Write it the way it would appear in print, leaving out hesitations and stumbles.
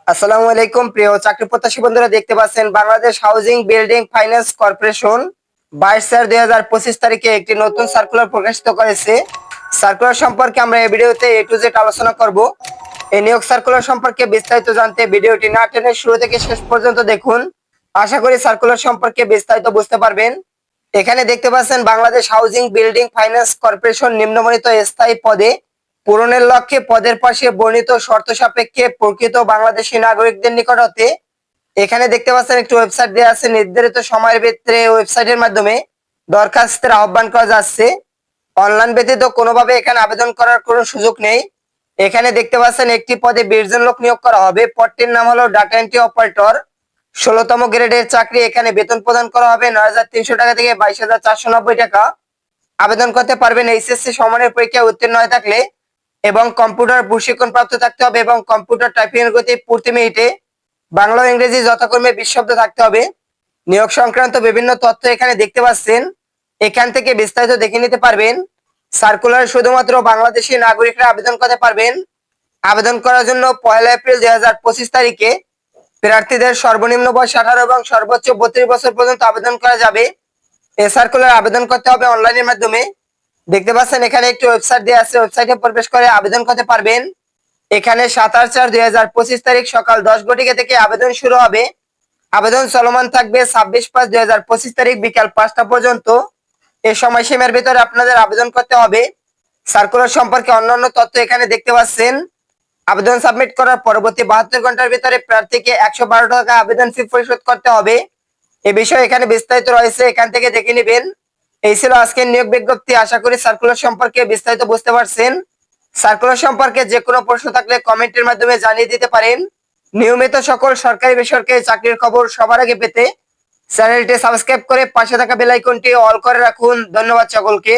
আসসালামু আলাইকুম প্রিয় চাকরি প্রত্যাশী বন্ধুরা, দেখতে পাচ্ছেন Bangladesh housing building finance corporation 22/4/2025 তারিখে একটি নতুন সার্কুলার প্রকাশিত করেছে। সার্কুলার সম্পর্কে আমরা এই ভিডিওতে এ টু জেড আলোচনা করব। এই নিয়োগ সার্কুলার সম্পর্কে বিস্তারিত জানতে ভিডিওটি না টেনে শুরু থেকে শেষ পর্যন্ত দেখুন। আশা করি সার্কুলার সম্পর্কে বিস্তারিত বুঝতে পারবেন। এখানে দেখতে পাচ্ছেন Bangladesh housing building finance corporation নিম্নবর্ণিত স্থায়ী পদে পূরণের লক্ষ্যে পদের পাশে বর্ণিত শর্ত সাপেক্ষে প্রকৃত বাংলাদেশী নাগরিকদের নিকট হতে এখানে দেখতে পাচ্ছেন একটি ওয়েবসাইট দেওয়া আছে। নির্ধারিত সময়ের ভিতরে ওয়েবসাইটের মাধ্যমে দরখাস্তের আহ্বান করা যাচ্ছে। অনলাইন ব্যতীত কোনোভাবে এখানে আবেদন করার কোনো সুযোগ নেই। এখানে দেখতে পাচ্ছেন একটি পদে 20 জন লোক নিয়োগ করা হবে। পদটির নাম হলো ডাটা এন্ট্রি অপারেটর, 16তম গ্রেডের চাকরি। এখানে বেতন প্রদান করা হবে 9,300 টাকা থেকে 22,490 টাকা। আবেদন করতে পারবেন এইচএসসি সমানের পরীক্ষায় উত্তীর্ণ হয়ে থাকলে এবং কম্পিউটার প্রশিক্ষণ প্রাপ্ত থাকতে হবে এবং কম্পিউটার টাইপিং এর গতি প্রতি মিনিটে বাংলা ও ইংরেজি যথাক্রমে 20 শব্দ থাকতে হবে। নিয়োগ সংক্রান্ত বিভিন্ন তথ্য এখানে দেখতে পাচ্ছেন, এখান থেকে বিস্তারিত দেখে নিতে পারবেন। সার্কুলার শুধুমাত্র বাংলাদেশি নাগরিকরা আবেদন করতে পারবেন। আবেদন করার জন্য 1 এপ্রিল 2025 তারিখে প্রার্থীদের সর্বনিম্ন বয়স 18 এবং সর্বোচ্চ 32 বছর পর্যন্ত আবেদন করা যাবে। এই সার্কুলার আবেদন করতে হবে অনলাইনের মাধ্যমে। দেখতে পাচ্ছেন এখানে একটি ওয়েবসাইট দেওয়া আছে, ওয়েবসাইটে প্রবেশ করে আবেদন করতে পারবেন। এখানে 27/4/2025 তারিখ সকাল 10 ঘটিকা থেকে আবেদন শুরু হবে। আবেদন চলমান থাকবে 26/5/2025 তারিখ বিকাল 5টা পর্যন্ত। এই সময়সীমার ভিতরে আপনাদের আবেদন করতে হবে। সার্কুলার সম্পর্কে অন্যান্য তথ্য এখানে দেখতে পাচ্ছেন। আবেদন সাবমিট করার পরবর্তী 72 ঘন্টার ভিতরে প্রার্থীকে 112 টাকা আবেদন ফি পরিশোধ করতে হবে। এই বিষয়ে এখানে বিস্তারিত রয়েছে, এখান থেকে দেখে নেবেন। এই ছিল আজকের নিয়োগ বিজ্ঞপ্তি। আশা করি সার্কুলার সম্পর্কে বিস্তারিত বুঝতে পারছেন। সার্কুলার সম্পর্কে যে কোনো প্রশ্ন থাকলে কমেন্টের মাধ্যমে জানিয়ে দিতে পারেন। নিয়মিত সকল সরকারি বেসরকারি চাকরির খবর সবার আগে পেতে চ্যানেলটি সাবস্ক্রাইব করে পাশে থাকা বেল আইকনটি অল করে রাখুন। ধন্যবাদ সকলকে।